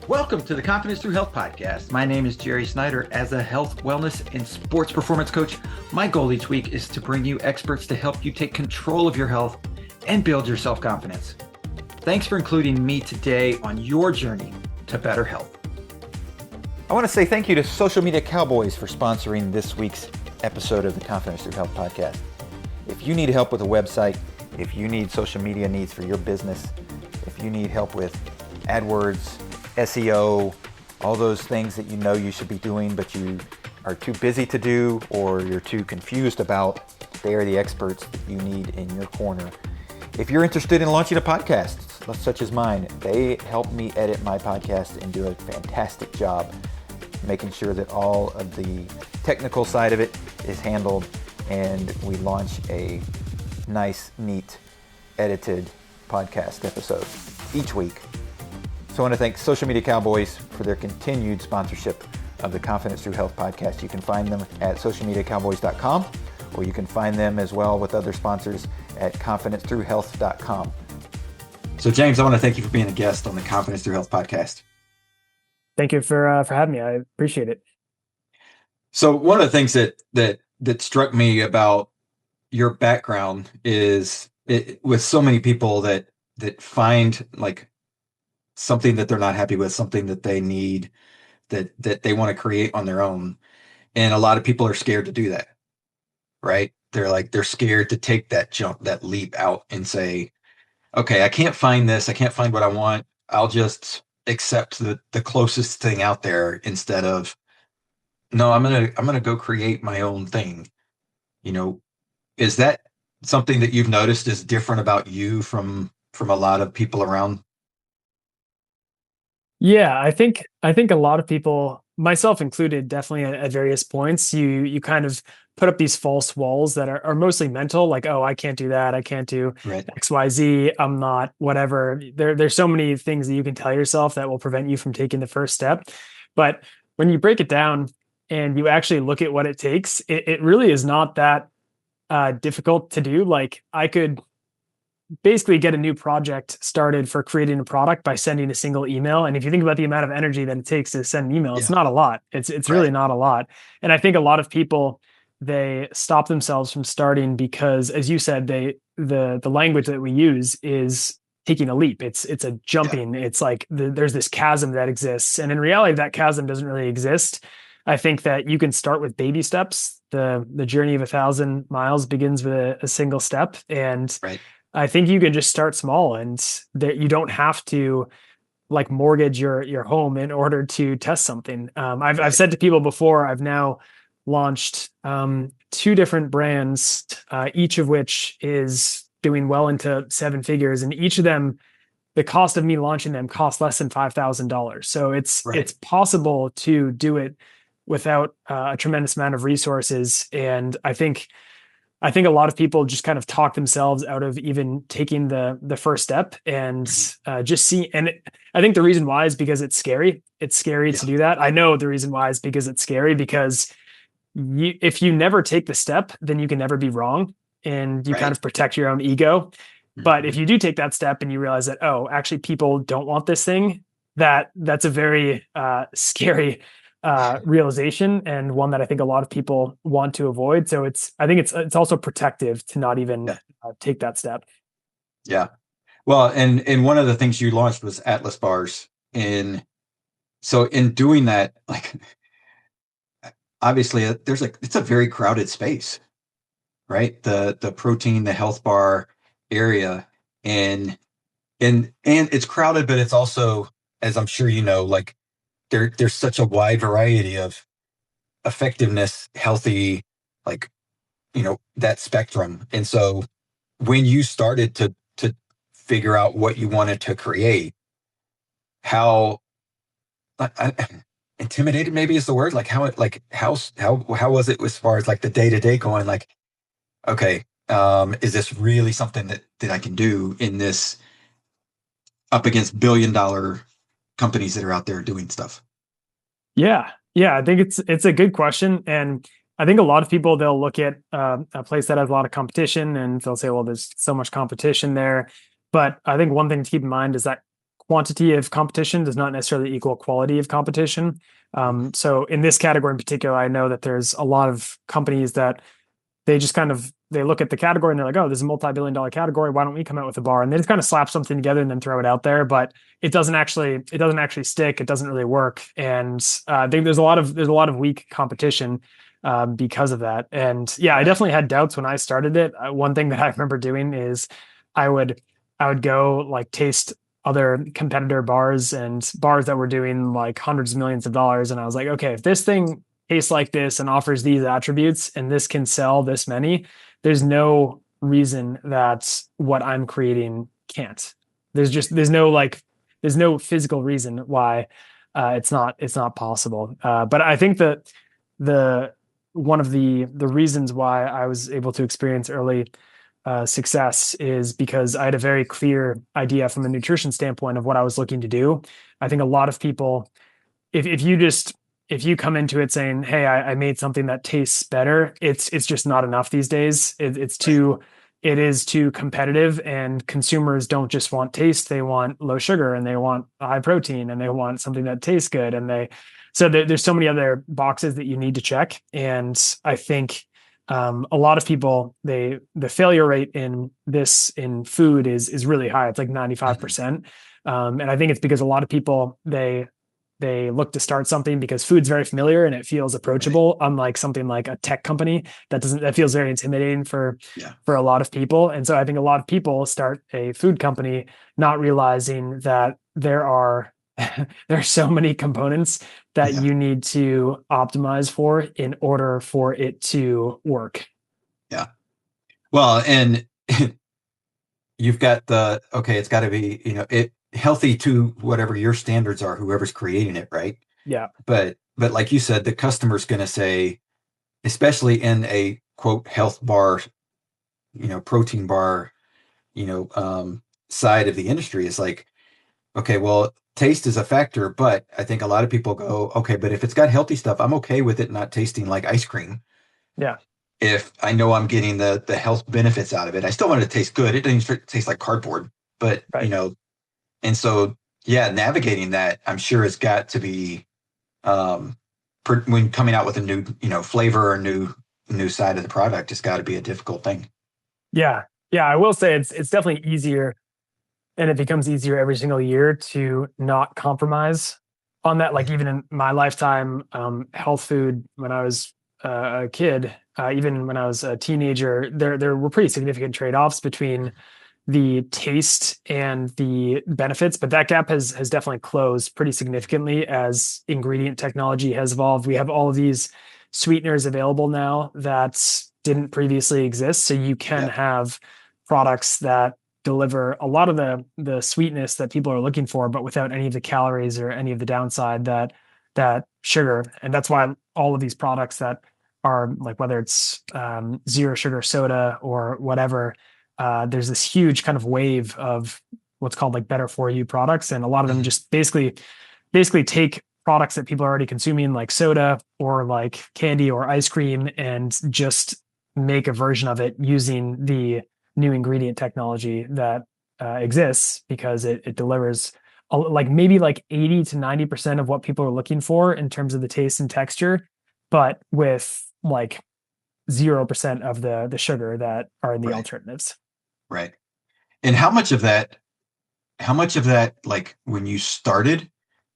Welcome to the Confidence Through Health podcast. My name is Jerry Snyder. As a health, wellness, and sports performance coach, my goal each week is to bring you experts to help you take control of your health and build your self-confidence. Thanks for including me today on your journey to better health. I want to say thank you to Social Media Cowboys for sponsoring this week's episode of the Confidence Through Health podcast. If you need help with a website, if you need social media needs for your business, if you need help with AdWords, SEO, all those things that you know you should be doing, but you are too busy to do or you're too confused about, they are the experts that you need in your corner. If you're interested in launching a podcast, such as mine, they help me edit my podcast and do a fantastic job making sure that all of the technical side of it is handled and we launch a nice, neat, edited podcast episode each week. So I want to thank Social Media Cowboys for their continued sponsorship of the Confidence Through Health podcast. You can find them at socialmediacowboys.com, or you can find them as well with other sponsors at confidencethroughhealth.com. So James, I want to thank you for being a guest on the Confidence Through Health podcast. Thank you for having me. I appreciate it. So one of the things that struck me about your background is with so many people that find like something that they're not happy with, something that they need, that they want to create on their own. And a lot of people are scared to do that, right? They're scared to take that jump, that leap out and say, okay, I can't find this. I can't find what I want. I'll just accept the closest thing out there instead of, no, I'm going to go create my own thing. You know, is that something that you've noticed is different about you from a lot of people around? Yeah, I think a lot of people, myself included, definitely at various points, you kind of put up these false walls that are mostly mental, like, oh, I can't do that, I can't do Right. XYZ, I'm not whatever. There's so many things that you can tell yourself that will prevent you from taking the first step. But when you break it down and you actually look at what it takes, it really is not that difficult to do. Like, I could basically get a new project started for creating a product by sending a single email. And if you think about the amount of energy that it takes to send an email, it's not a lot. It's really not a lot. And I think a lot of people, they stop themselves from starting because, as you said, the language that we use is taking a leap. It's a jumping. Yeah. It's like there's this chasm that exists. And in reality, that chasm doesn't really exist. I think that you can start with baby steps. The journey of 1,000 miles begins with a single step. And I think you can just start small, and that you don't have to like mortgage your home in order to test something. I've said to people before, I've now launched 2 different brands, each of which is doing well into 7 figures, and each of them, the cost of me launching them cost less than $5,000. So it's possible to do it without a tremendous amount of resources, and I think a lot of people just kind of talk themselves out of even taking the first step and just see. And I think the reason why is because it's scary. It's scary to do that. I know the reason why is because it's scary, because if you never take the step, then you can never be wrong, and you kind of protect your own ego. But if you do take that step and you realize that, oh, actually people don't want this thing, that's a very scary realization, and one that I think a lot of people want to avoid. So I think it's also protective to not even take that step. Yeah. Well, and one of the things you launched was Atlas bars. And so in doing that, like, obviously it's a very crowded space, right? The protein, the health bar area, and it's crowded, but it's also, as I'm sure you know, like, there's such a wide variety of effectiveness, healthy, like, you know, that spectrum. And so when you started to figure out what you wanted to create, how intimidated maybe is the word, like how was it as far as like the day-to-day going, like, okay, is this really something that I can do in this up against billion-dollar companies that are out there doing stuff? Yeah. I think it's a good question. And I think a lot of people, they'll look at a place that has a lot of competition and they'll say, well, there's so much competition there. But I think one thing to keep in mind is that quantity of competition does not necessarily equal quality of competition. So in this category in particular, I know that there's a lot of companies that they just kind of they look at the category and they're like, oh, this is a multi-billion-dollar category. Why don't we come out with a bar? And they just kind of slap something together and then throw it out there. But it doesn't actually stick. It doesn't really work. And I think there's a lot of weak competition because of that. And yeah, I definitely had doubts when I started it. One thing that I remember doing is I would I would go like taste other competitor bars and bars that were doing like hundreds of millions of dollars. And I was like, okay, if this thing tastes like this and offers these attributes and this can sell this many, there's no reason that what I'm creating can't. There's no physical reason why it's not possible. But I think that the one of the reasons why I was able to experience early success is because I had a very clear idea from a nutrition standpoint of what I was looking to do. I think a lot of people, if you come into it saying, "Hey, I made something that tastes better," it's just not enough these days. It is too competitive, and consumers don't just want taste; they want low sugar, and they want high protein, and they want something that tastes good, there's so many other boxes that you need to check. And I think a lot of people, the failure rate in food is really high. It's like 95%. And I think it's because a lot of people, they look to start something because food's very familiar and it feels Right. approachable, unlike something like a tech company that feels very intimidating Yeah. for a lot of people. And so I think a lot of people start a food company not realizing that there are so many components that Yeah. you need to optimize for in order for it to work. Yeah. Well, and you've got okay, it's got to be, it healthy to whatever your standards are, whoever's creating it, right? Yeah. But like you said, the customer's going to say, especially in a quote health bar, protein bar, you know, um, side of the industry is like, okay, well, taste is a factor, but I think a lot of people go, okay, but if it's got healthy stuff, I'm okay with it not tasting like ice cream. Yeah. If I know I'm getting the health benefits out of it, I still want it to taste good. It doesn't taste like cardboard, but Right. and so yeah, navigating that I'm sure has got to be um, when coming out with a new flavor or new side of the product, it's got to be a difficult thing. Yeah. Yeah. I will say it's definitely easier, and it becomes easier every single year to not compromise on that. Like even in my lifetime, health food when I was a kid, even when I was a teenager, there were pretty significant trade-offs between the taste and the benefits, but that gap has definitely closed pretty significantly as ingredient technology has evolved. We have all of these sweeteners available now that didn't previously exist, so you can Yeah, have products that deliver a lot of the sweetness that people are looking for, but without any of the calories or any of the downside that sugar. And that's why all of these products that are like whether it's zero sugar soda or whatever, there's this huge kind of wave of what's called like better for you products, and a lot of them mhm, just basically take products that people are already consuming, like soda or like candy or ice cream, and just make a version of it using the new ingredient technology that exists because it delivers like maybe like 80 to 90% of what people are looking for in terms of the taste and texture, but with like 0% of the sugar that are in the right, alternatives. right. And how much of that, like when you started,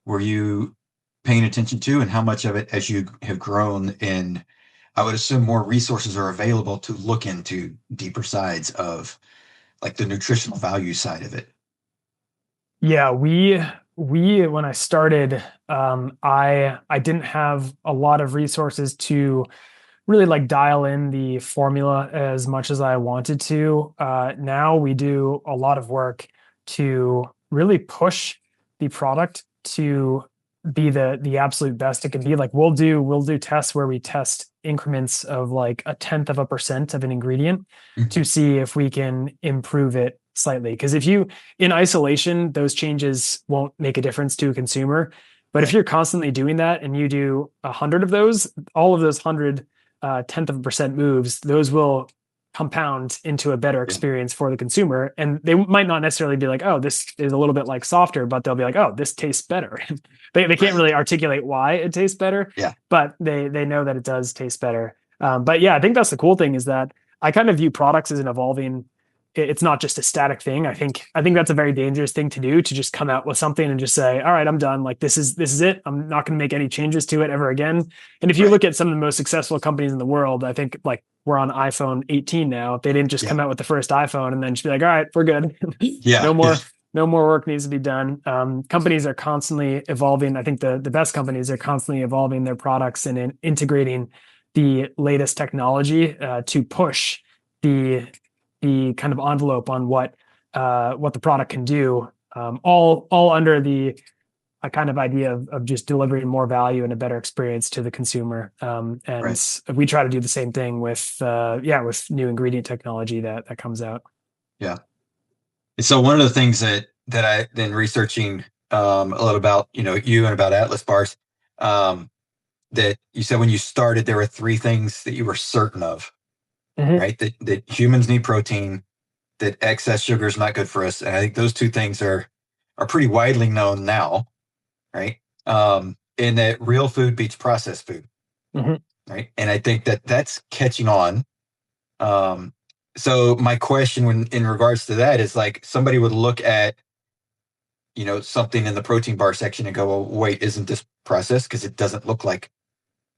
were you paying attention to, and how much of it, as you have grown, and I would assume more resources are available to look into deeper sides of like the nutritional value side of it. Yeah, we when I started, I didn't have a lot of resources to really like dial in the formula as much as I wanted to. Now we do a lot of work to really push the product to be the absolute best it can be. Like we'll do tests where we test increments of like a tenth of a percent of an ingredient Mhm. to see if we can improve it slightly. Because if you in isolation, those changes won't make a difference to a consumer. But if Right. you're constantly doing that and you do 100 of those, all of those 100 tenth of a percent moves, those will compound into a better Yeah. experience for the consumer. And they might not necessarily be like, oh, this is a little bit like softer, but they'll be like, oh, this tastes better. They can't Right. really articulate why it tastes better, Yeah. but they know that it does taste better. But yeah, I think that's the cool thing is that I kind of view products as an evolving. It's not just a static thing. I think that's a very dangerous thing to do, to just come out with something and just say, all right, I'm done. Like this is it. I'm not going to make any changes to it ever again. And if you Right. look at some of the most successful companies in the world, I think like we're on iPhone 18 now. They didn't just Yeah. come out with the first iPhone and then just be like, all right, we're good. Yeah. no Yeah. more, no more work needs to be done. Companies are constantly evolving. I think the best companies are constantly evolving their products and integrating the latest technology to push the kind of envelope on what the product can do. All under the a kind of idea of just delivering more value and a better experience to the consumer. And Right. we try to do the same thing with new ingredient technology that comes out. Yeah. And so one of the things that I then researching a little about, you and about Atlas bars, um, that you said when you started, there were three things that you were certain of, Mhm. right? That humans need protein, that excess sugar is not good for us. And I think those two things are pretty widely known now, right? And that real food beats processed food, Mhm. right? And I think that that's catching on. Um, so my question when in regards to that is like somebody would look at something in the protein bar section and go, well, wait, isn't this processed? Because it doesn't look like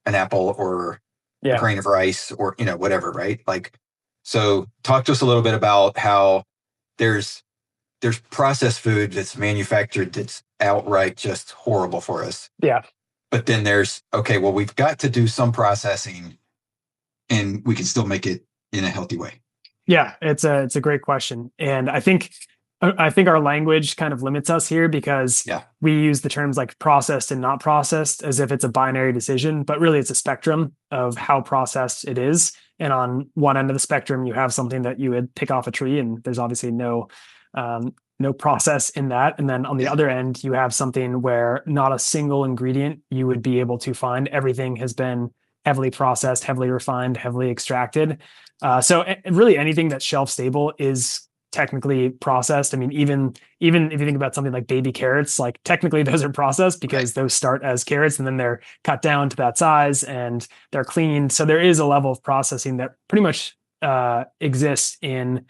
an apple or a Yeah. grain of rice or whatever, right? Like, so talk to us a little bit about how there's processed food that's manufactured that's outright just horrible for us. Yeah. But then there's, okay, well, we've got to do some processing and we can still make it in a healthy way. Yeah, it's a great question, and I think our language kind of limits us here because Yeah. we use the terms like processed and not processed as if it's a binary decision, but really it's a spectrum of how processed it is. And on one end of the spectrum, you have something that you would pick off a tree, and there's obviously no process in that. And then on the Yeah. other end, you have something where not a single ingredient you would be able to find. Everything has been heavily processed, heavily refined, heavily extracted. So really anything that's shelf stable is technically processed. I mean, even if you think about something like baby carrots, like technically those are processed Right. because those start as carrots and then they're cut down to that size and they're cleaned. So there is a level of processing that pretty much exists in,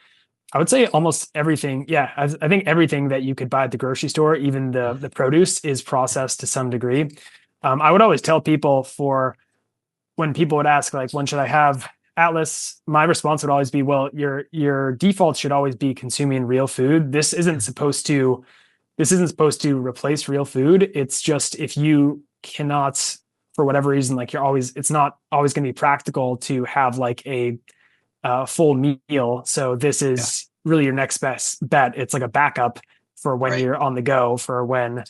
I would say, almost everything. Yeah, I think everything that you could buy at the grocery store, even the produce, is processed to some degree. I would always tell people, for when people would ask like, when should I have Atlas, my response would always be, well, your default should always be consuming real food. This isn't supposed to replace real food. It's just, if you cannot, for whatever reason, like it's not always going to be practical to have like a full meal. So this Yeah. is really your next best bet. It's like a backup for when Right. you're on the go, for when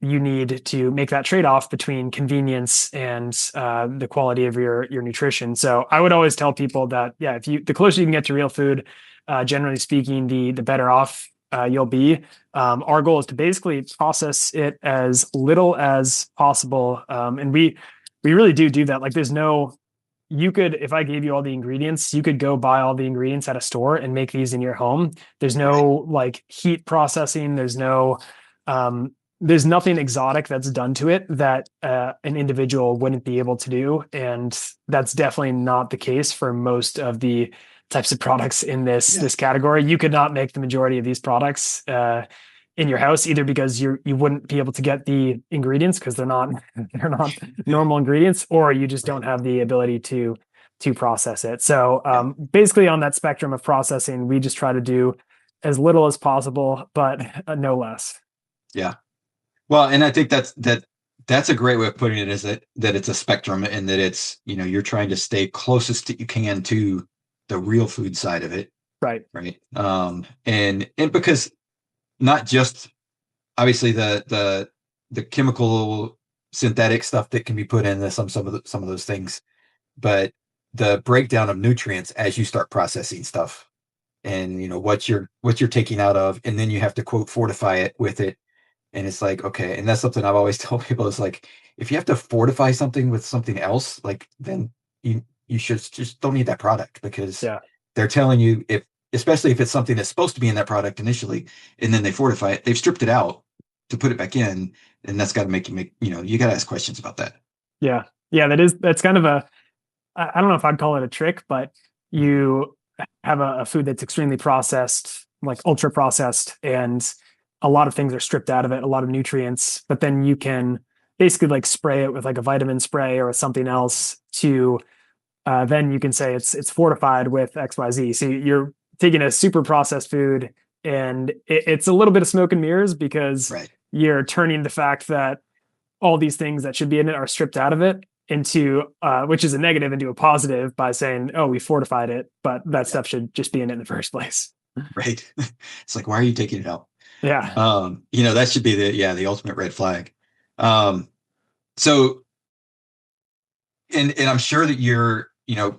you need to make that trade-off between convenience and the quality of your nutrition. So I would always tell people that, yeah, the closer you can get to real food, generally speaking, the better off you'll be. Our goal is to basically process it as little as possible, and we really do that. Like, there's no you could, if I gave you all the ingredients, you could go buy all the ingredients at a store and make these in your home. There's Right. no like heat processing. There's nothing exotic that's done to it that an individual wouldn't be able to do. And that's definitely not the case for most of the types of products in this Yeah. this category. You could not make the majority of these products in your house, either because you wouldn't be able to get the ingredients because they're not normal ingredients, or you just Right. don't have the ability to process it. So Yeah. basically, on that spectrum of processing, we just try to do as little as possible, but no less. Yeah. Well, and I think that's a great way of putting it, is that it's a spectrum and that it's, you're trying to stay closest that you can to the real food side of it. Right. Right. And because not just obviously the chemical synthetic stuff that can be put in some of those things, but the breakdown of nutrients as you start processing stuff, and what you're taking out of, and then you have to quote fortify it with it. And it's like, okay, and that's something I've always told people, is like, if you have to fortify something with something else, like, then you should just don't need that product, because Yeah. they're telling you, if especially if it's something that's supposed to be in that product initially, and then they fortify it, they've stripped it out to put it back in, and that's got to make you got to ask questions about that. Yeah. Yeah. That's kind of I don't know if I'd call it a trick, but you have a food that's extremely processed, like ultra processed, and a lot of things are stripped out of it, a lot of nutrients, but then you can basically like spray it with like a vitamin spray or something else to then you can say it's fortified with XYZ. So you're taking a super processed food and it's a little bit of smoke and mirrors because Right. you're turning the fact that all these things that should be in it are stripped out of it into which is a negative into a positive by saying, oh, we fortified it, but that stuff should just be in it in the first place. Right. It's like, why are you taking it out? Yeah. That should be the ultimate red flag. So, and I'm sure that you're,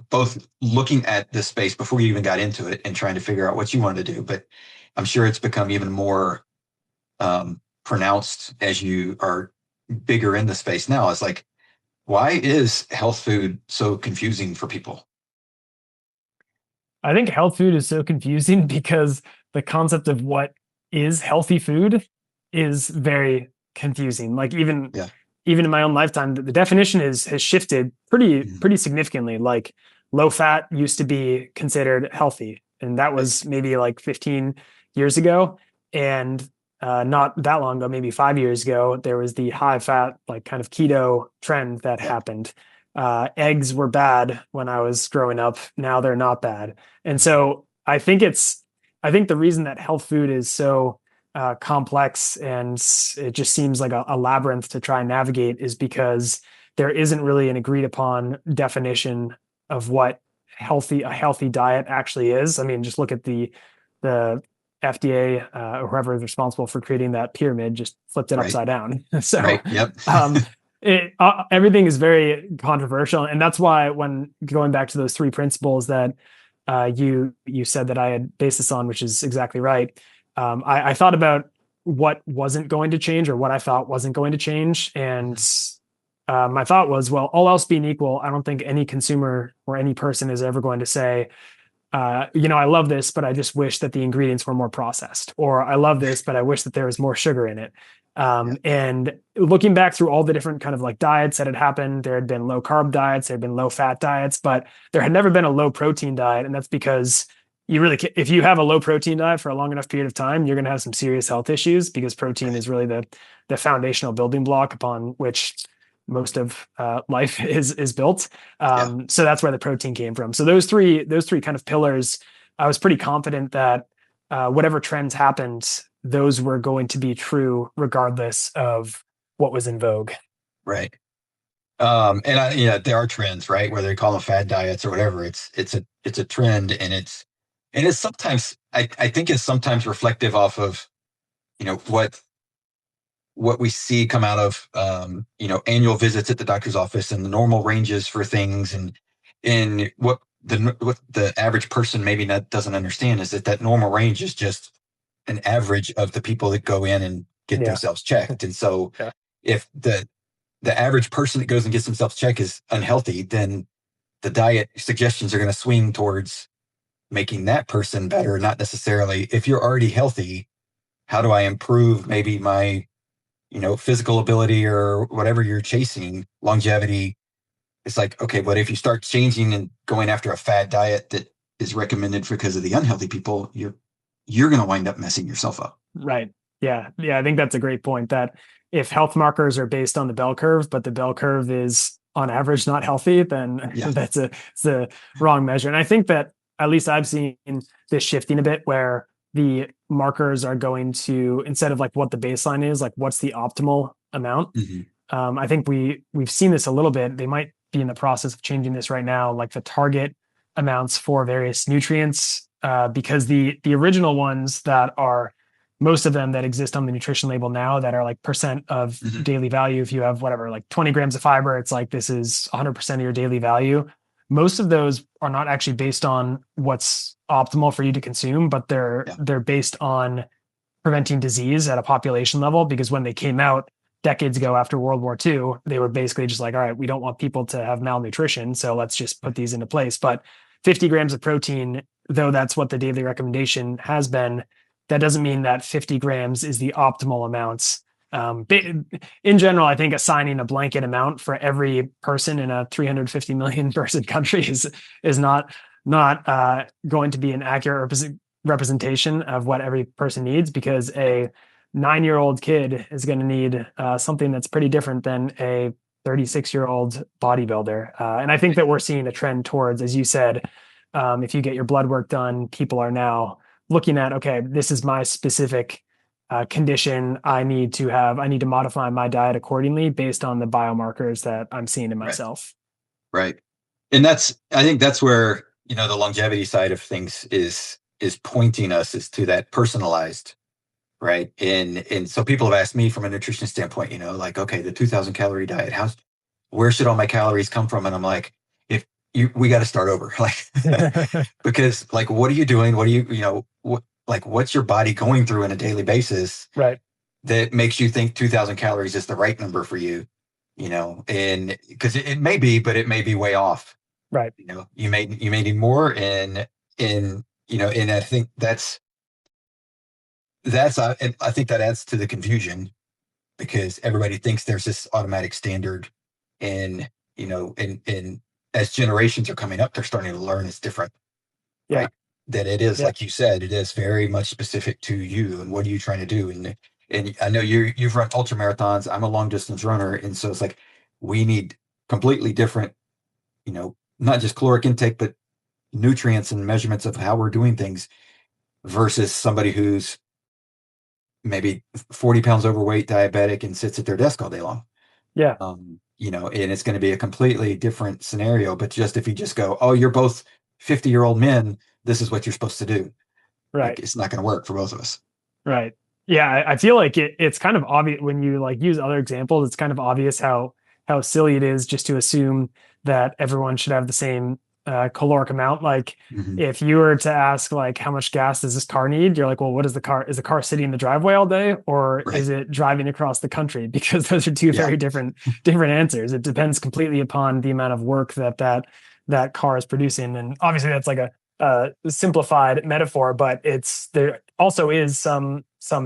both looking at this space before you even got into it and trying to figure out what you wanted to do, but I'm sure it's become even more pronounced as you are bigger in the space now. It's like, why is health food so confusing for people? I think health food is so confusing because the concept of what is healthy food is very confusing. Like Yeah. even in my own lifetime, the definition has shifted pretty significantly. Like low fat used to be considered healthy, and that was maybe like 15 years ago. And not that long ago, maybe 5 years ago, there was the high fat, like kind of keto trend that happened. Eggs were bad when I was growing up. Now they're not bad. And so I think the reason that health food is so complex and it just seems like a labyrinth to try and navigate is because there isn't really an agreed upon definition of what a healthy diet actually is. I mean, just look at the FDA or whoever is responsible for creating that pyramid just flipped it upside down. So Right. Yep. everything is very controversial, and that's why when going back to those three principles that you said that I had based this on, which is exactly right. I thought about what wasn't going to change or what I thought wasn't going to change, and my thought was, well, all else being equal, I don't think any consumer or any person is ever going to say, I love this, but I just wish that the ingredients were more processed, or I love this, but I wish that there was more sugar in it. And looking back through all the different kind of like diets that had happened, there had been low carb diets, there had been low fat diets, but there had never been a low protein diet. And that's because if you have a low protein diet for a long enough period of time, you're going to have some serious health issues because protein is really the foundational building block upon which most of life is built. So that's where the protein came from. So those three kind of pillars, I was pretty confident that whatever trends happened, those were going to be true regardless of what was in vogue. Right. There are trends, right? Whether they call them fad diets or whatever, it's a trend, and it's sometimes I think it's sometimes reflective off of, what we see come out of annual visits at the doctor's office and the normal ranges for things, and what the average person maybe doesn't understand is that normal range is just an average of the people that go in and get themselves checked. And so if the average person that goes and gets themselves checked is unhealthy, then the diet suggestions are going to swing towards making that person better, not necessarily if you're already healthy, how do I improve maybe my physical ability or whatever you're chasing, longevity. It's like, okay, but if you start changing and going after a fad diet that is recommended because of the unhealthy people, you're going to wind up messing yourself up. Right. Yeah. Yeah. I think that's a great point that if health markers are based on the bell curve, but the bell curve is on average not healthy, then it's a wrong measure. And I think that at least I've seen this shifting a bit where the markers are going to, instead of like what the baseline is, like what's the optimal amount. I think we've seen this a little bit. They might be in the process of changing this right now, like the target amounts for various nutrients, because the original ones that are most of them that exist on the nutrition label now that are like percent of daily value. If you have whatever, like 20 grams of fiber, it's like, this is 100% of your daily value. Most of those are not actually based on what's optimal for you to consume, but they're based on preventing disease at a population level, because when they came out decades ago after World War II, they were basically just like, all right, we don't want people to have malnutrition, so let's just put these into place. But 50 grams of protein though that's what the daily recommendation has been, that doesn't mean that 50 grams is the optimal amount. In general, I think assigning a blanket amount for every person in a 350 million person country is not going to be an accurate representation of what every person needs, because a 9-year-old kid is going to need something that's pretty different than a 36-year-old bodybuilder. And I think that we're seeing a trend towards, as you said, if you get your blood work done, people are now looking at, okay, this is my specific condition. I need to modify my diet accordingly based on the biomarkers that I'm seeing in Right. myself. Right. And I think that's where, the longevity side of things is pointing us is to that personalized, right? And so people have asked me from a nutrition standpoint, like, okay, the 2000 calorie diet, where should all my calories come from? And I'm like, we got to start over. Like, because like, what are you doing? What do what's your body going through on a daily basis Right. that makes you think 2000 calories is the right number for you? And because it may be, but it may be way off. Right. You may need more, and I think and I think that adds to the confusion, because everybody thinks there's this automatic standard, and and as generations are coming up, they're starting to learn it's different, Yeah. right? That it is, Yeah. like you said, it is very much specific to you and what are you trying to do. And I know you've run ultra marathons. I'm a long distance runner, and so it's like we need completely different, not just caloric intake, but nutrients and measurements of how we're doing things versus somebody who's maybe 40 pounds overweight, diabetic, and sits at their desk all day long. Yeah. And it's going to be a completely different scenario. But just if you just go, oh, you're both 50-year-old men, this is what you're supposed to do. Right. Like, it's not going to work for both of us. Right. Yeah. I feel like it's kind of obvious when you like use other examples. It's kind of obvious how silly it is just to assume that everyone should have the same caloric amount. Like Mm-hmm. if you were to ask like how much gas does this car need, you're like, well, what is the car? Is the car sitting in the driveway all day, or Right. is it driving across the country? Because those are two Yeah. very different answers. It depends completely upon the amount of work that car is producing. And obviously that's like a simplified metaphor, but there also is some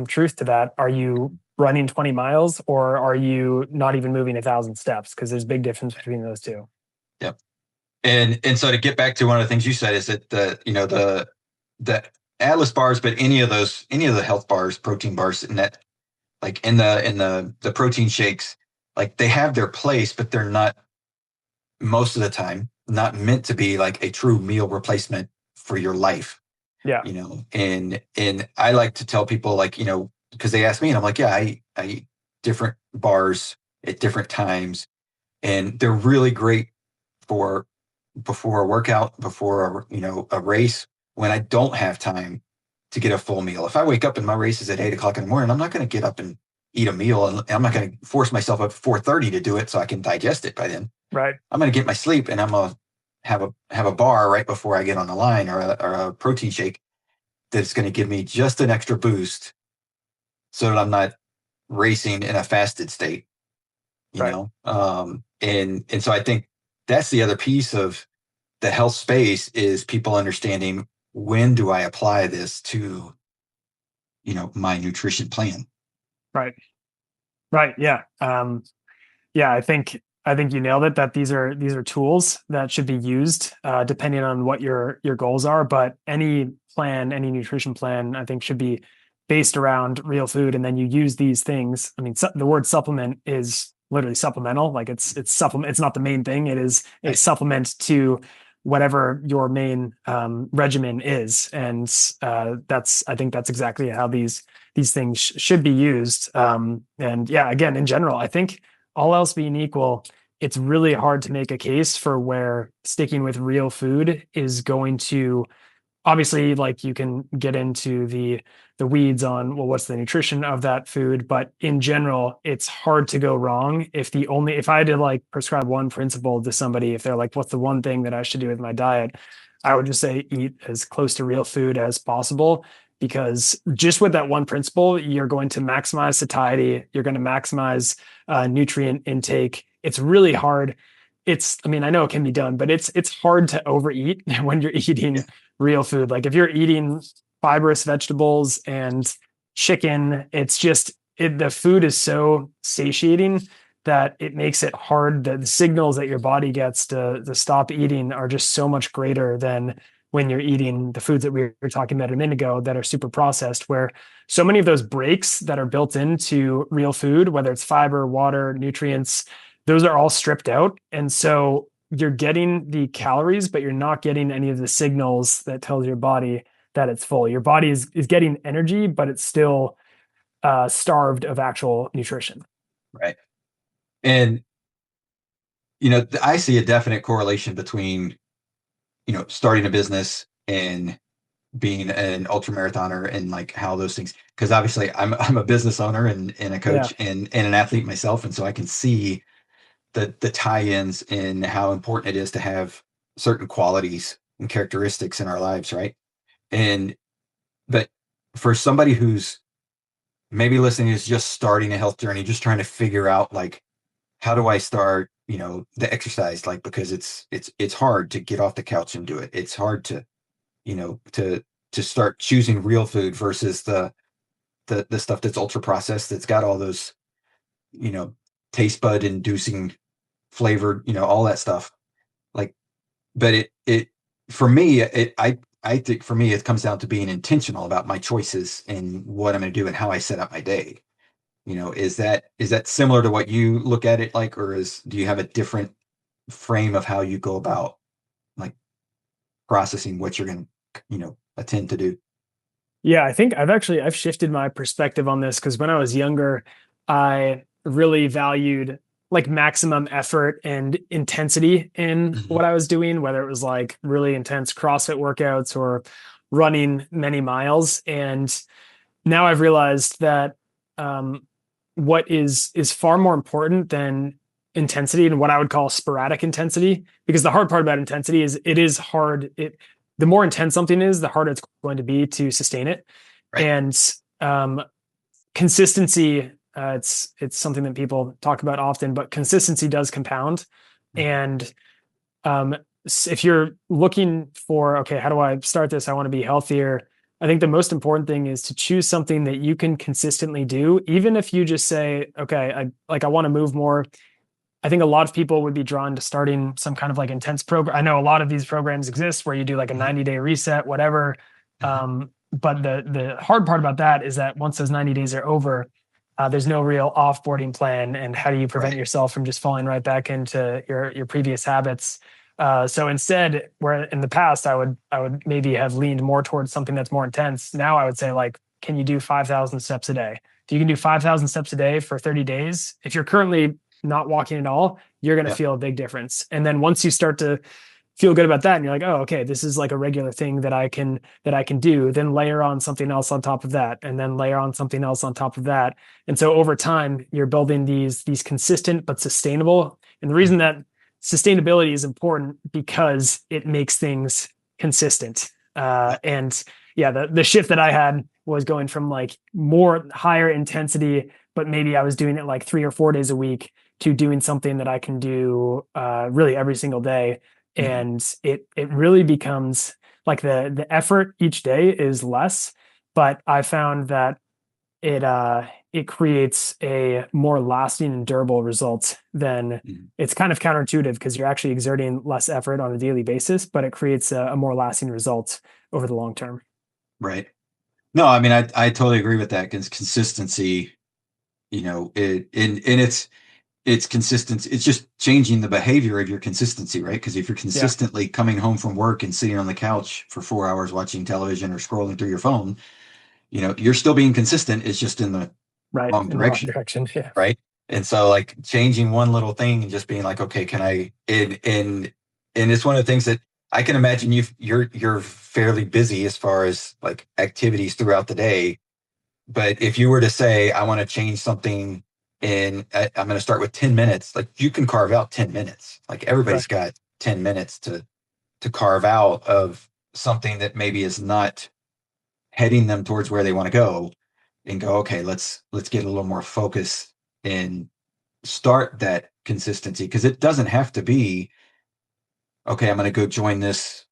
truth to that. Are you running 20 miles, or are you not even moving 1,000 steps? Because there's a big difference between those two. Yep. And so to get back to one of the things you said is that the Atlas bars, but any of the health bars, protein bars, and that, like in the protein shakes, like they have their place, but they're not, most of the time, not meant to be like a true meal replacement for your life. Yeah. And I like to tell people, like, because they ask me, and I'm like, yeah, I eat different bars at different times, and they're really great for before a workout, before a race, when I don't have time to get a full meal. If I wake up and my race is at 8 o'clock in the morning, I'm not going to get up and eat a meal, and I'm not going to force myself up at 4:30 to do it so I can digest it by then. Right. I'm going to get my sleep, and I'm going to have a bar right before I get on the line, or a protein shake that's going to give me just an extra boost so that I'm not racing in a fasted state, Right. And so I think that's the other piece of the health space, is people understanding, when do I apply this to, my nutrition plan? Right. Right. Yeah. Yeah. I think you nailed it. That these are tools that should be used depending on what your goals are. But any nutrition plan, I think, should be based around real food, and then you use these things. I mean, the word supplement is literally supplemental. Like it's supplement. It's not the main thing. It is a Right. supplement to whatever your main regimen is, and I think that's exactly how these things should be used. And yeah, again, in general, I think all else being equal, it's really hard to make a case for where sticking with real food is going to, obviously, like, you can get into the weeds on, well, what's the nutrition of that food, but in general, it's hard to go wrong. If I had to like prescribe one principle to somebody, if they're like, what's the one thing that I should do with my diet, I would just say eat as close to real food as possible, because just with that one principle, you're going to maximize satiety, you're going to maximize nutrient intake. It's really hard I mean, I know it can be done, but it's hard to overeat when you're eating real food. Like if you're eating fibrous vegetables and chicken, the food is so satiating that it makes it hard. The signals that your body gets to stop eating are just so much greater than when you're eating the foods that we were talking about a minute ago that are super processed, where so many of those breaks that are built into real food, whether it's fiber, water, nutrients, those are all stripped out. And so you're getting the calories, but you're not getting any of the signals that tells your body that it's full. Your body is getting energy, but it's still starved of actual nutrition. Right. And, I see a definite correlation between, starting a business and being an ultra marathoner and like how those things, because obviously I'm a business owner and a Yeah. coach and an athlete myself. And so I can see the tie-ins in how important it is to have certain qualities and characteristics in our lives, right? And but for somebody who's maybe listening is just starting a health journey, just trying to figure out like how do I start, the exercise, like because it's hard to get off the couch and do it. It's hard to, you know, to to start choosing real food versus the stuff that's ultra processed that's got all those, you know, taste bud inducing flavored, all that stuff. Like, but it for me, I think for me it comes down to being intentional about my choices and what I'm going to do and how I set up my day. Is that similar to what you look at it like, or do you have a different frame of how you go about like processing what you're going to, attend to do? Yeah, I think I've shifted my perspective on this because when I was younger, I really valued like maximum effort and intensity in Mhm. what I was doing, whether it was like really intense CrossFit workouts or running many miles. And now I've realized that um, what is far more important than intensity and what I would call sporadic intensity. Because the hard part about intensity is it is hard. The more intense something is, the harder it's going to be to sustain it. Right. And um, consistency, it's something that people talk about often, but consistency does compound. Mhm. And um, if you're looking for, okay, how do I start this? I want to be healthier. I think the most important thing is to choose something that you can consistently do, even if you just say, okay, I want to move more. I think a lot of people would be drawn to starting some kind of like intense program. I know a lot of these programs exist where you do like a Mhm. 90-day reset, whatever. Mhm. But the hard part about that is that once those 90 days are over, there's no real offboarding plan. And how do you prevent Right. yourself from just falling right back into your previous habits? So instead, where in the past I would maybe have leaned more towards something that's more intense. Now I would say like, can you do 5,000 steps a day? If you can do 5,000 steps a day for 30 days, if you're currently not walking at all, you're going to Yep. feel a big difference. And then once you start to feel good about that and you're like, oh, okay, this is like a regular thing that I can do, then layer on something else on top of that and then layer on something else on top of that. And so over time, you're building these consistent but sustainable. And the reason Mhm. that sustainability is important because it makes things consistent. Yep. And yeah, the shift that I had was going from like more higher intensity, but maybe I was doing it like 3 or 4 days a week to doing something that I can do really every single day. Mhm. And it really becomes like the effort each day is less, but I found that it creates a more lasting and durable result than Mhm. it's kind of counterintuitive because you're actually exerting less effort on a daily basis, but it creates a more lasting result over the long term. Right. No, I mean, I totally agree with that because consistency, and it's consistent. It's just changing the behavior of your consistency, right? Because if you're Yeah, consistently coming home from work and sitting on the couch for 4 hours watching television or scrolling through your phone, you're still being consistent. It's just in the right. wrong In the wrong direction, direction. Yeah, right? And so like changing one little thing and just being like, okay, can I and it's one of the things that I can imagine you're fairly busy as far as like activities throughout the day. But if you were to say, I want to change something I'm going to start with 10 minutes, like you can carve out 10 minutes. Like right. everybody's got 10 minutes to carve out of something that maybe is not heading them towards where they want to go and go, okay, let's get a little more focus in start that consistency, because it doesn't have to be, okay, I'm going to go join this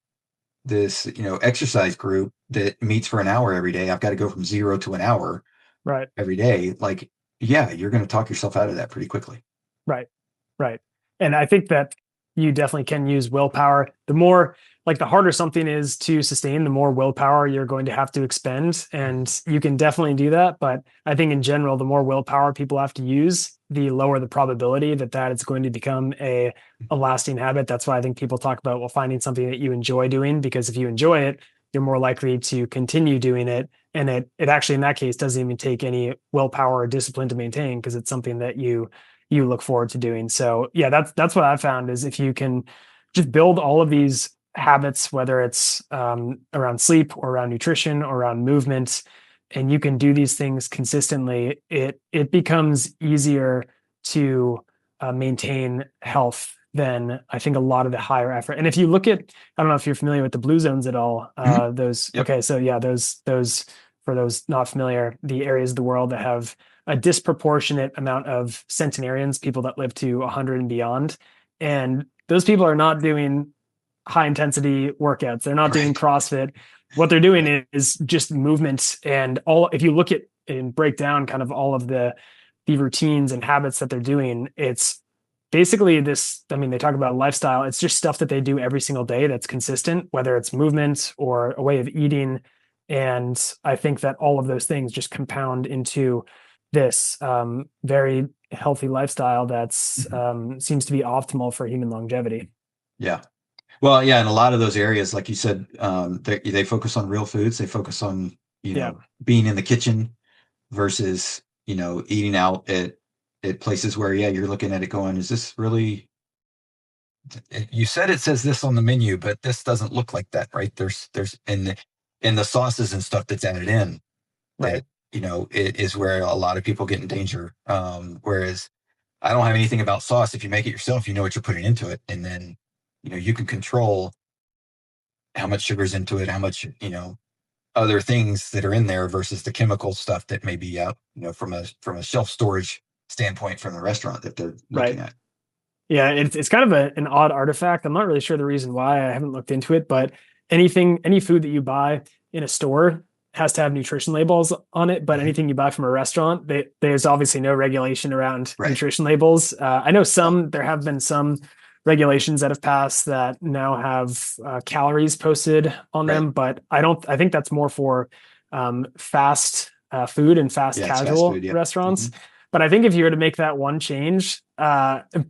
exercise group that meets for an hour every day. I've got to go from 0 to an hour Right. every day. Like, yeah, you're going to talk yourself out of that pretty quickly. Right. Right. And I think that you definitely can use willpower. The more, like, the harder something is to sustain, the more willpower you're going to have to expend. And you can definitely do that. But I think in general, the more willpower people have to use, the lower the probability that it's going to become a lasting habit. That's why I think people talk about, well, finding something that you enjoy doing, because if you enjoy it, you're more likely to continue doing it. And it actually, in that case, doesn't even take any willpower or discipline to maintain, because it's something that you look forward to doing. So yeah, that's what I've found, is if you can just build all of these habits, whether it's around sleep or around nutrition or around movement, and you can do these things consistently, it becomes easier to maintain health than I think a lot of the higher effort. And if you look at, I don't know if you're familiar with the blue zones at all. Mhm. Those Yep. Okay, so yeah, those for those not familiar, the areas of the world that have a disproportionate amount of centenarians, people that live to 100 and beyond. And those people are not doing high intensity workouts. They're not doing Right. CrossFit. What they're doing Right. is just movement. And all, if you look at and break down kind of all of the routines and habits that they're doing, it's basically this, I mean, they talk about lifestyle. It's just stuff that they do every single day that's consistent, whether it's movement or a way of eating. And I think that all of those things just compound into this very healthy lifestyle that's Mhm. seems to be optimal for human longevity. Yeah. Well, yeah, in a lot of those areas, like you said, they focus on real foods. They focus on, Yeah, being in the kitchen versus, eating out at places where, yeah, you're looking at it going, is this really, you said it says this on the menu, but this doesn't look like that, right? There's in the sauces and stuff that's added in, right, that, it is where a lot of people get in danger. Whereas I don't have anything about sauce. If you make it yourself, you know what you're putting into it. And then, you can control how much sugar's into it, how much, other things that are in there versus the chemical stuff that may be out, from a shelf storage standpoint from the restaurant that they're looking right. at. Yeah, it's kind of an odd artifact. I'm not really sure the reason why. I haven't looked into it, but any food that you buy in a store has to have nutrition labels on it. But Mhm. anything you buy from a restaurant, there's obviously no regulation around Right. nutrition labels. I know Yeah. there have been some regulations that have passed that now have calories posted on Right. them, but I think that's more for fast food and fast Yeah. It's fast food. casual Yep. restaurants. Mhm. But I think if you were to make that one change,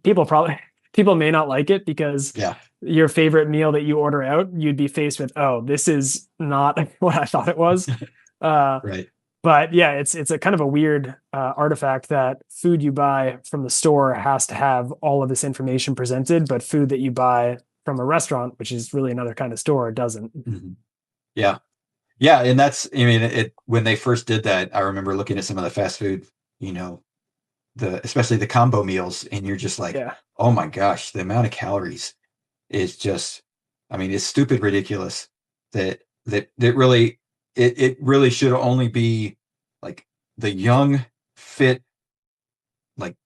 people may not like it, because Yeah. your favorite meal that you order out, you'd be faced with, oh, this is not what I thought it was. Uh, Right. but yeah, it's a kind of a weird artifact that food you buy from the store has to have all of this information presented, but food that you buy from a restaurant, which is really another kind of store, doesn't. Mhm. Yeah. Yeah. And I mean, when they first did that, I remember looking at some of the fast food, you know, especially the combo meals, and you're just like, Yeah, oh my gosh, the amount of calories is just, I mean, it's stupid ridiculous that really, it really should only be like the young, fit, like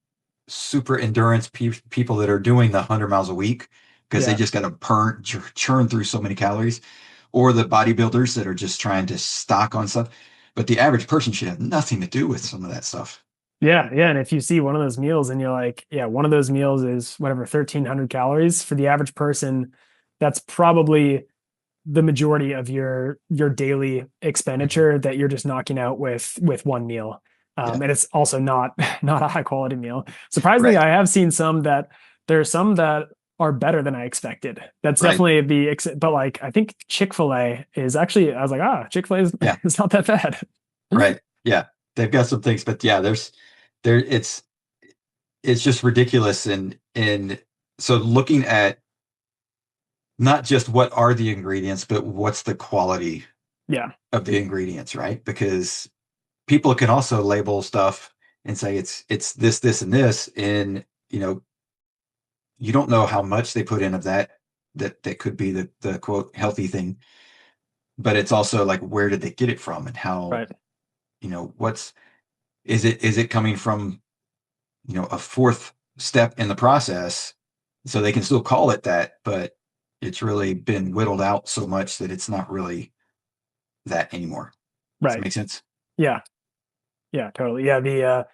super endurance people that are doing the 100 miles a week, because they yeah. just got to churn through so many calories, or the bodybuilders that are just trying to stock on stuff. But the average person should have nothing to do with some of that stuff. Yeah, yeah. And if you see one of those meals and you're like, yeah, one of those meals is whatever, 1,300 calories for the average person, that's probably the majority of your daily Mhm. expenditure that you're just knocking out with one meal. Yeah. And it's also not not a high quality meal. Surprisingly, Right. I have seen some that there are some that are better than I expected. That's Right. definitely but like I think Chick-fil-A is actually, I was like, Chick-fil-A is Yeah. it's not that bad. Right. Yeah. They've got some things, but yeah, there it's just ridiculous. And so looking at not just what are the ingredients, but what's the quality Yeah, of the ingredients, right? Because people can also label stuff and say it's this, and this, and you don't know how much they put in of that could be the quote healthy thing, but it's also like, where did they get it from, and how, right. what's, is it coming from a fourth step in the process, so they can still call it that, but it's really been whittled out so much that it's not really that anymore. Does that Right. make sense? Yeah. Yeah, totally. Yeah,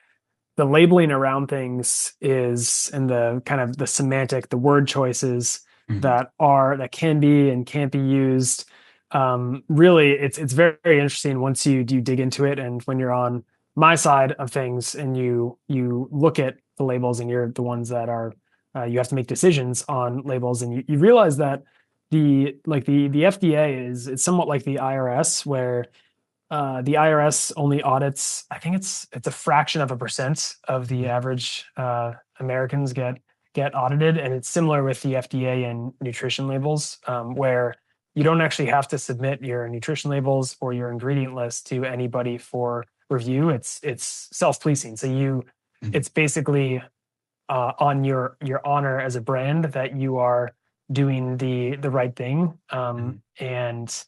the labeling around things is and the kind of the semantic, the word choices Mhm. that can be and can't be used. Really, it's very, very interesting once you dig into it, and when you're on my side of things and you look at the labels and you're the ones that are you have to make decisions on labels, and you realize that the FDA is it's somewhat like the IRS, where the IRS only audits, I think it's a fraction of a percent of the average Americans get audited, and it's similar with the FDA and nutrition labels, where you don't actually have to submit your nutrition labels or your ingredient list to anybody for review. It's self-policing, so Mhm. it's basically on your honor as a brand that you are doing the right thing. Mhm. And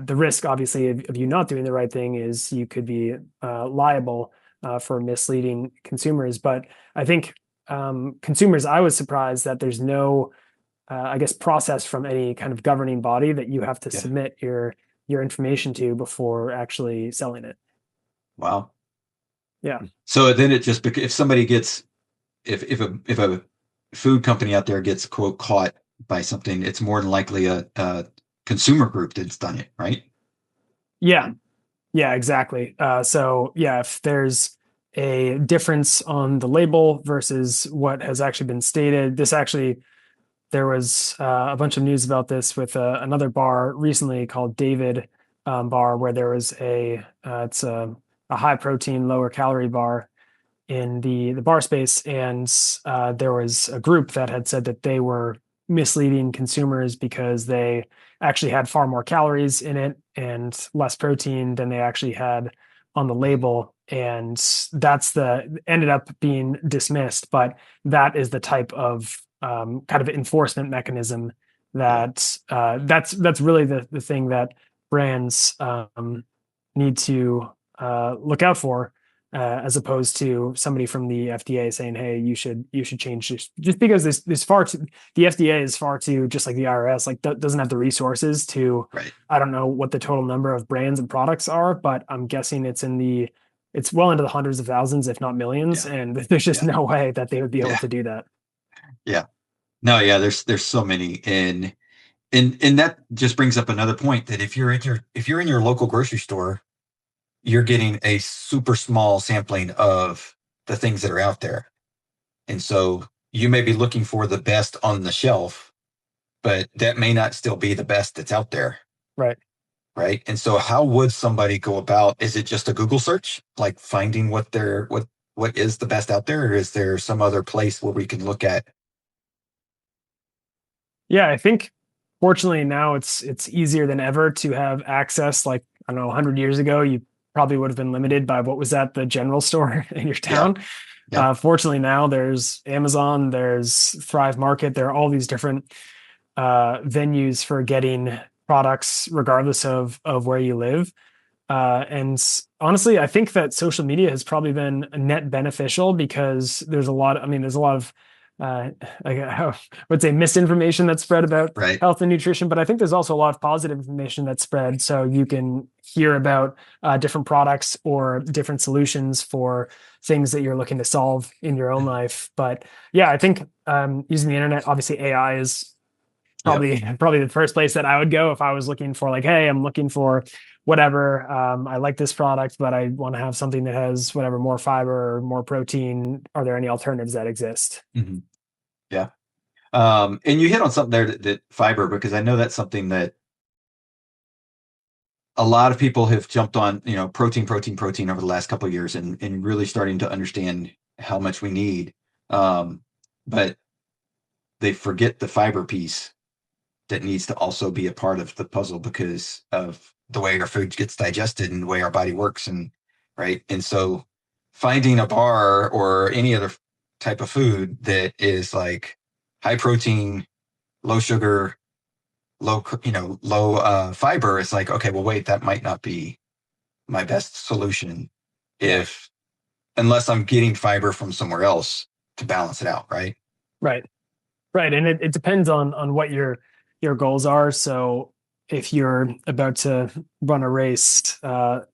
the risk, obviously, of you not doing the right thing is you could be liable for misleading consumers. But I think consumers, I was surprised that there's no, I guess, process from any kind of governing body that you have to Yeah. submit your information to before actually selling it. Wow. Yeah. So then it just if somebody gets if a food company out there gets quote caught by something, it's more than likely a consumer group that's done it, right? Yeah. Yeah, exactly. So yeah, if there's a difference on the label versus what has actually been stated, this actually there was a bunch of news about this with another bar recently called David Bar, where there was it's a high protein, lower calorie bar in the bar space, and there was a group that had said that they were misleading consumers because they actually had far more calories in it and less protein than they actually had on the label, and that's the ended up being dismissed. But that is the type of kind of enforcement mechanism Yeah. that's really the thing that brands need to look out for, as opposed to somebody from the FDA saying, "Hey, you should change this," just because there's far too the FDA is far too, just like the IRS, like doesn't have the resources to. Right. I don't know what the total number of brands and products are, but I'm guessing it's well into the hundreds of thousands, if not millions, Yeah. and there's just Yeah. no way that they would be able Yeah. to do that. Yeah. No, yeah, there's so many. And that just brings up another point that if you're in your local grocery store, you're getting a super small sampling of the things that are out there. And so you may be looking for the best on the shelf, but that may not still be the best that's out there. Right. Right. And so how would somebody go about, is it just a Google search, like finding what is the best out there? Or is there some other place where we can look at? Yeah, I think fortunately now it's easier than ever to have access. Like, I don't know, 100 years ago, you probably would have been limited by what was at the general store in your Yeah. town. Yeah. Fortunately, now there's Amazon, there's Thrive Market, there are all these different venues for getting products regardless of where you live. And honestly, I think that social media has probably been a net beneficial because there's a lot of, uh, I would say, misinformation that's spread about Right. health and nutrition, but I think there's also a lot of positive information that's spread. So you can hear about different products or different solutions for things that you're looking to solve in your own life. But yeah, I think using the internet, obviously AI is Yep. probably the first place that I would go if I was looking for, like, hey, I'm looking for whatever. I like this product, but I want to have something that has whatever, more fiber or more protein. Are there any alternatives that exist? Hmm. Yeah. And you hit on something there that fiber, because I know that's something that a lot of people have jumped on, protein, protein, protein over the last couple of years, and really starting to understand how much we need. Um, but they forget the fiber piece that needs to also be a part of the puzzle because of the way our food gets digested and the way our body works. And right. And so finding a bar or any other type of food that is like high protein, low sugar, low fiber, it's like, okay, well, wait, that might not be my best solution Yeah. if unless I'm getting fiber from somewhere else to balance it out, right? Right. Right. And it depends on what your goals are. So if you're about to run a race,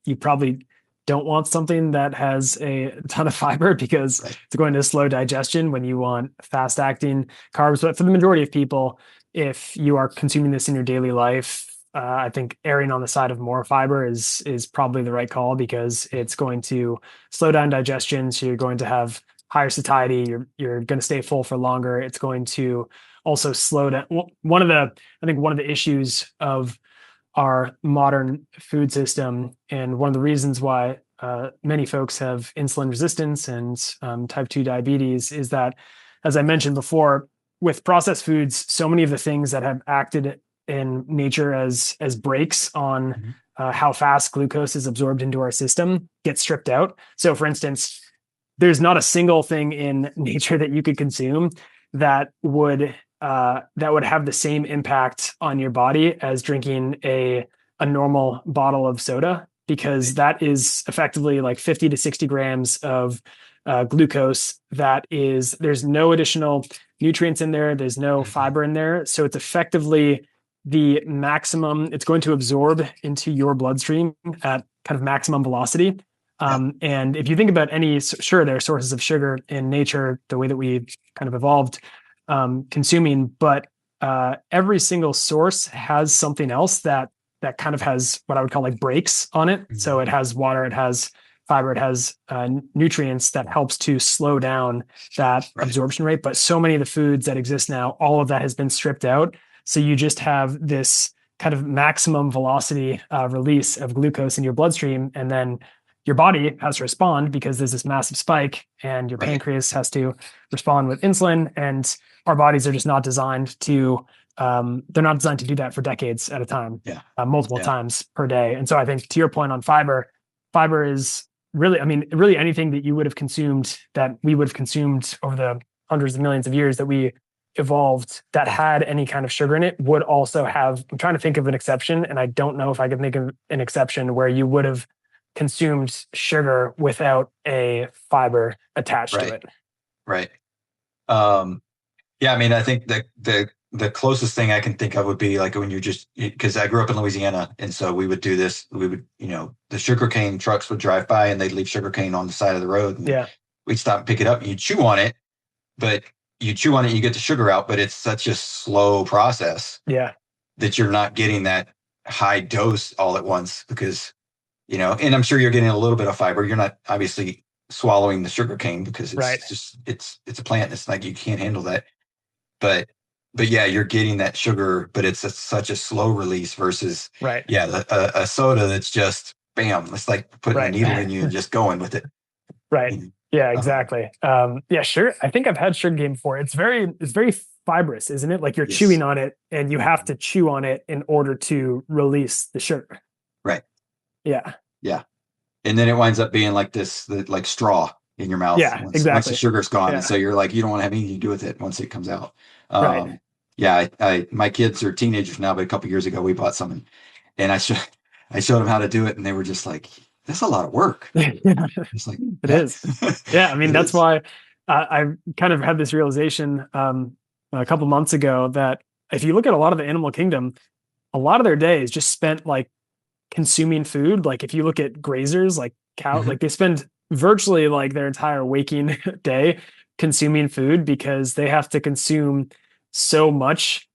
you probably don't want something that has a ton of fiber because Right. it's going to slow digestion when you want fast acting carbs. But for the majority of people, if you are consuming this in your daily life, I think erring on the side of more fiber is probably the right call because it's going to slow down digestion. So you're going to have higher satiety. You're going to stay full for longer. It's going to also slow down. I think one of the issues of our modern food system, and one of the reasons why many folks have insulin resistance and type 2 diabetes, is that, as I mentioned before, with processed foods, so many of the things that have acted in nature as brakes on Mhm. how fast glucose is absorbed into our system get stripped out. So, for instance, there's not a single thing in nature that you could consume that would have the same impact on your body as drinking a normal bottle of soda, because that is effectively like 50 to 60 grams of glucose. There's no additional nutrients in there. There's no Mhm. fiber in there. So it's effectively the maximum it's going to absorb into your bloodstream at kind of maximum velocity. Yeah. And if you think about sure, there are sources of sugar in nature, the way that we kind of evolved consuming, but every single source has something else that kind of has what I would call like brakes on it. So Mhm. it has water, it has fiber, it has nutrients that helps to slow down that Right. absorption rate. But so many of the foods that exist now, all of that has been stripped out. So you just have this kind of maximum velocity release of glucose in your bloodstream, and then your body has to respond because there's this massive spike, and your Right. pancreas has to respond with insulin. And our bodies are just not designed to they're not designed to do that for decades at a time, Yeah. multiple Yeah. times per day. And so I think to your point on fiber is really, I mean, really anything that you would have consumed, that we would have consumed over the hundreds of millions of years that we evolved, that had any kind of sugar in it would also have. I'm trying to think of an exception, and I don't know if I can think of an exception where you would have consumed sugar without a fiber attached to Right. it. Right. Um, yeah, I mean, I think the closest thing I can think of would be like when you're just, because I grew up in Louisiana, and so we would do this. We would, the sugarcane trucks would drive by and they'd leave sugarcane on the side of the road, and Yeah. we'd stop and pick it up and you chew on it, but you chew on it, you get the sugar out, but it's such a slow process Yeah. that you're not getting that high dose all at once because, and I'm sure you're getting a little bit of fiber. You're not obviously swallowing the sugar cane because Right. it's just, it's a plant. It's like you can't handle that. But yeah, you're getting that sugar, but it's such a slow release versus, Right. yeah, a soda that's just bam. It's like putting a Right. needle in you and just going with it. Right. Yeah, Um, exactly. Yeah, sure. I think I've had sugar cane before. It's very fibrous, isn't it? Like you're chewing yes. on it and you have to chew on it in order to release the sugar. Right. Yeah. Yeah. And then it winds up being like like straw in your mouth Yeah, once the exactly. sugar's gone. And Yeah. so you're like, you don't want to have anything to do with it once it comes out. Right. Yeah, my kids are teenagers now, but a couple of years ago we bought some, and I showed them how to do it, and they were just like, "That's a lot of work." It's like, It yeah, is. Yeah, I mean it that's is. why I kind of had this realization a couple months ago that if you look at a lot of the animal kingdom, a lot of their day is just spent like consuming food. Like if you look at grazers, like cow, Mhm. like they spend virtually like their entire waking day consuming food because they have to consume so much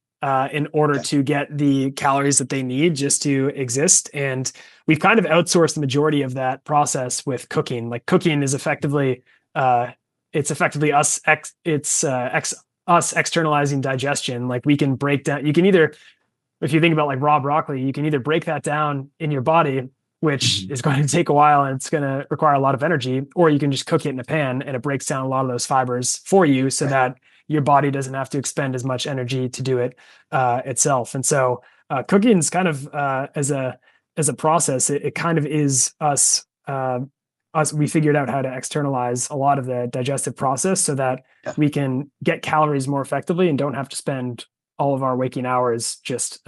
in order Yeah. to get the calories that they need just to exist. And we've kind of outsourced the majority of that process with cooking. Like cooking is effectively, uh, it's effectively us externalizing digestion. Like we can break down. You can either, if you think about like raw broccoli, you can either break that down in your body, which Mhm. is going to take a while and it's going to require a lot of energy, or you can just cook it in a pan and it breaks down a lot of those fibers for you so Right. that your body doesn't have to expend as much energy to do it itself. And so cooking is kind of as a process, it kind of is us. We figured out how to externalize a lot of the digestive process so that Yeah. we can get calories more effectively and don't have to spend all of our waking hours just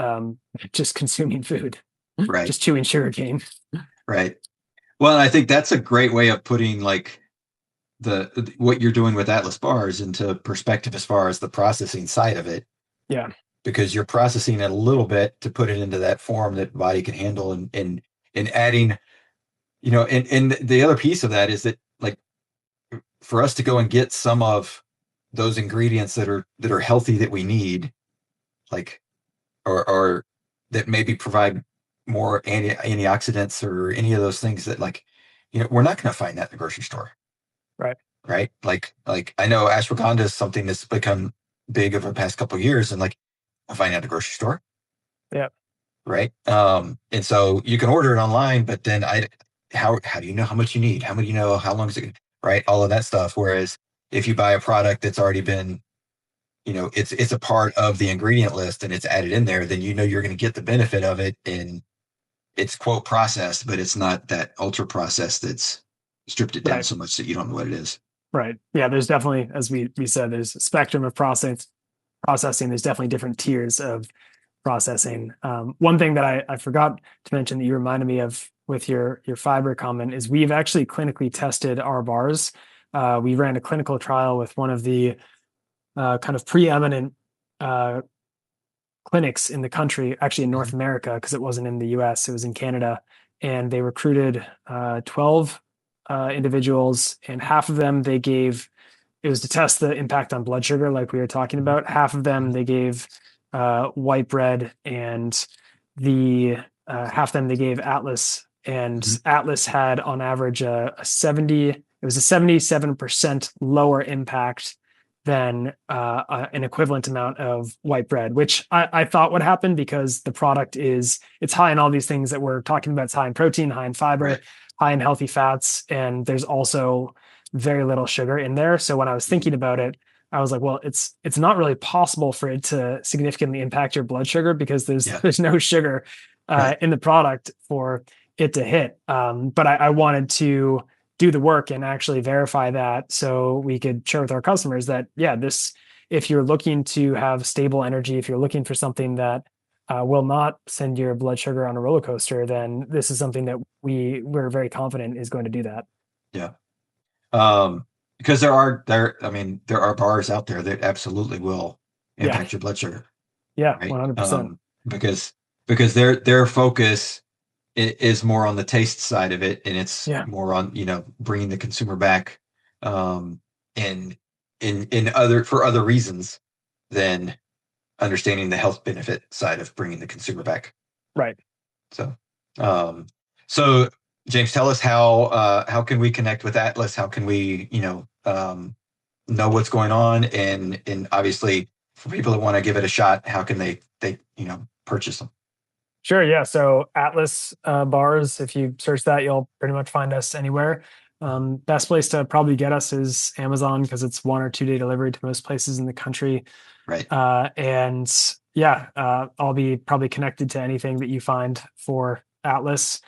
consuming food, Right. just chewing sugar cane. Right. Well, I think that's a great way of putting like what you're doing with Atlas bars into perspective as far as the processing side of it, Yeah. because you're processing it a little bit to put it into that form that the body can handle, and adding, and the other piece of that is that, like, for us to go and get some of those ingredients that are healthy that we need, like, or that maybe provide more antioxidants or any of those things that, like, we're not going to find that in the grocery store. Right. Right. Like I know ashwagandha is something that's become big over the past couple of years, and, like, I find it at the grocery store. Yeah. Right. And so you can order it online, but then how do you know how much you need? How many, how long is it? Right. All of that stuff. Whereas if you buy a product that's already been, it's a part of the ingredient list and it's added in there, then you're going to get the benefit of it, and it's, quote, processed, but it's not that ultra processed that's stripped it down Right. so much that you don't know what it is. Right. Yeah. There's definitely, as we said, there's a spectrum of processing. There's definitely different tiers of processing. One thing that I forgot to mention that you reminded me of with your fiber comment is we've actually clinically tested our bars. We ran a clinical trial with one of the kind of preeminent clinics in the country, actually in North America, because it wasn't in the US, it was in Canada. And they recruited 12 individuals, and half of them it was to test the impact on blood sugar, like we were talking about. Half of them they gave white bread, and the half of them they gave Atlas. And Atlas had on average a 77% lower impact than an equivalent amount of white bread, which I thought would happen because the product it's high in all these things that we're talking about. It's high in protein, high in fiber, Right. high in healthy fats, and there's also very little sugar in there. So when I was thinking about it, I was like, well, it's not really possible for it to significantly impact your blood sugar because there's no sugar Right. in the product for it to hit. But I wanted to do the work and actually verify that so we could share with our customers that, if you're looking to have stable energy, if you're looking for something that will not send your blood sugar on a roller coaster, then this is something that we're very confident is going to do that. Yeah. Because there are bars out there that absolutely will Yeah. impact your blood sugar. Yeah. Right. 100%. Because their focus is more on the taste side of it, and it's Yeah. more on, bringing the consumer back, in for other reasons than understanding the health benefit side of bringing the consumer back. Right. So, um, so James, tell us how can we connect with Atlas? How can we, know what's going on, and obviously for people that want to give it a shot, how can they purchase them? Sure. Yeah. So Atlas bars, if you search that, you'll pretty much find us anywhere. Best place to probably get us is Amazon because it's 1 or 2 day delivery to most places in the country. Right. And I'll be probably connected to anything that you find for Atlas.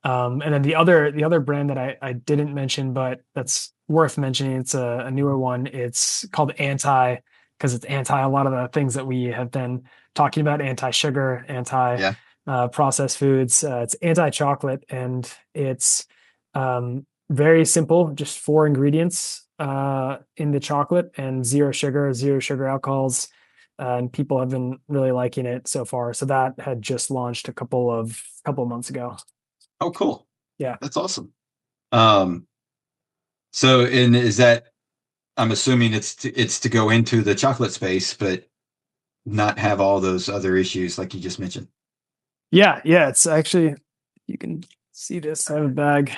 And then the other brand that I didn't mention, but that's worth mentioning, it's a newer one. It's called Anti, because it's anti a lot of the things that we have been talking about: anti-sugar, processed foods. It's anti-chocolate, and it's very simple, just 4 ingredients in the chocolate and zero sugar alcohols. And people have been really liking it so far. So that had just launched a couple of months ago. Oh, cool. Yeah. That's awesome. So, and is that, I'm assuming it's to go into the chocolate space, but not have all those other issues like you just mentioned. Yeah. It's actually, you can see this. I have a bag.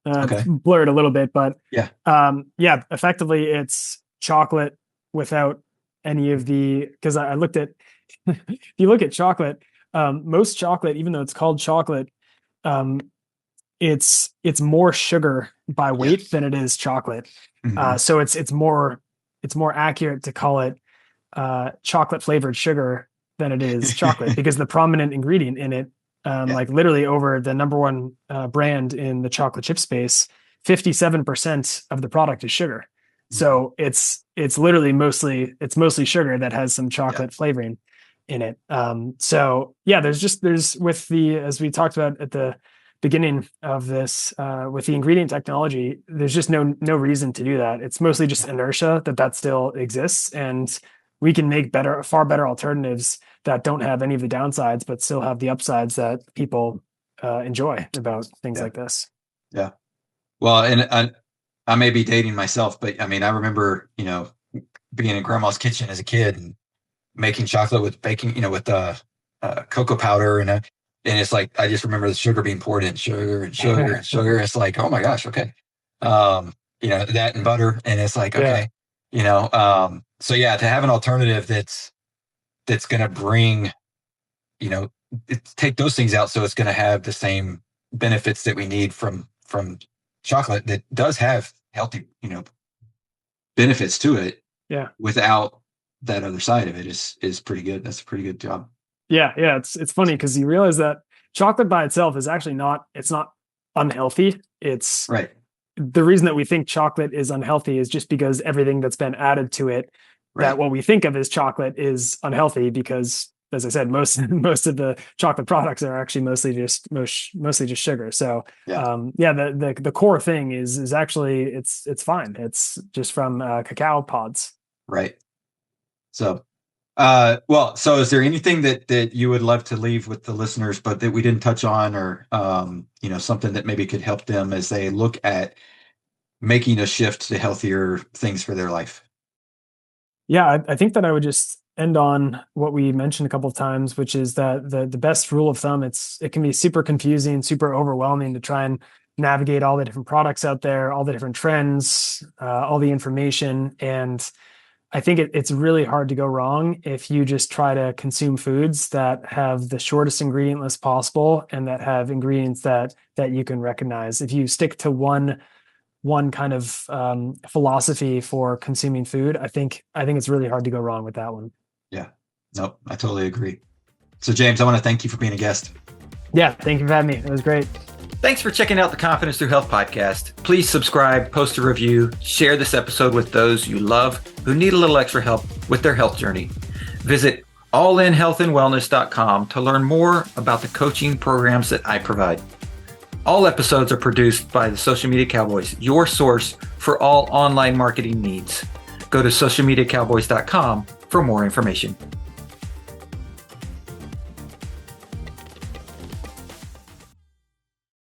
Okay. It's blurred a little bit, but Yeah. effectively it's chocolate without any of because I looked at, if you look at chocolate, most chocolate, even though it's called chocolate, it's more sugar by weight than it is chocolate. Mhm. So it's more accurate to call it chocolate flavored sugar than it is chocolate because the prominent ingredient in it, like literally over the number one brand in the chocolate chip space, 57% of the product is sugar. So it's literally mostly sugar that has some chocolate flavoring in it. So yeah, there's with as we talked about at the beginning of this with the ingredient technology, there's just no reason to do that. It's mostly just inertia that still exists, and we can make far better alternatives that don't have any of the downsides, but still have the upsides that people enjoy about things like this. Yeah. Well, and I may be dating myself, but I mean, I remember, being in grandma's kitchen as a kid and making chocolate with baking, with cocoa powder and it's like, I just remember the sugar being poured in, sugar and sugar and sugar. It's like, oh my gosh. Okay. That and butter. And it's like, okay, so yeah, to have an alternative that's going to bring, take those things out. So it's going to have the same benefits that we need from chocolate that does have healthy, benefits to it. Yeah. Without that other side of it is pretty good. That's a pretty good job. Yeah. It's funny because you realize that chocolate by itself is actually not unhealthy. It's right. The reason that we think chocolate is unhealthy is just because everything that's been added to it, that what we think of as chocolate is unhealthy because, as I said, most of the chocolate products are actually mostly just sugar. So the core thing is actually it's fine. It's just from cacao pods. Right. So, so is there anything that you would love to leave with the listeners, but that we didn't touch on, or something that maybe could help them as they look at making a shift to healthier things for their life? Yeah, I think that I would just end on what we mentioned a couple of times, which is that the best rule of thumb, it can be super confusing, super overwhelming to try and navigate all the different products out there, all the different trends, all the information. And I think it's really hard to go wrong if you just try to consume foods that have the shortest ingredient list possible and that have ingredients that you can recognize. If you stick to one kind of philosophy for consuming food, I think it's really hard to go wrong with that one. Yeah, nope, I totally agree. So James, I want to thank you for being a guest. Yeah, thank you for having me. It was great. Thanks for checking out the Confidence Through Health podcast. Please subscribe, post a review, share this episode with those you love who need a little extra help with their health journey. Visit allinhealthandwellness.com to learn more about the coaching programs that I provide. All episodes are produced by the Social Media Cowboys, your source for all online marketing needs. Go to socialmediacowboys.com for more information.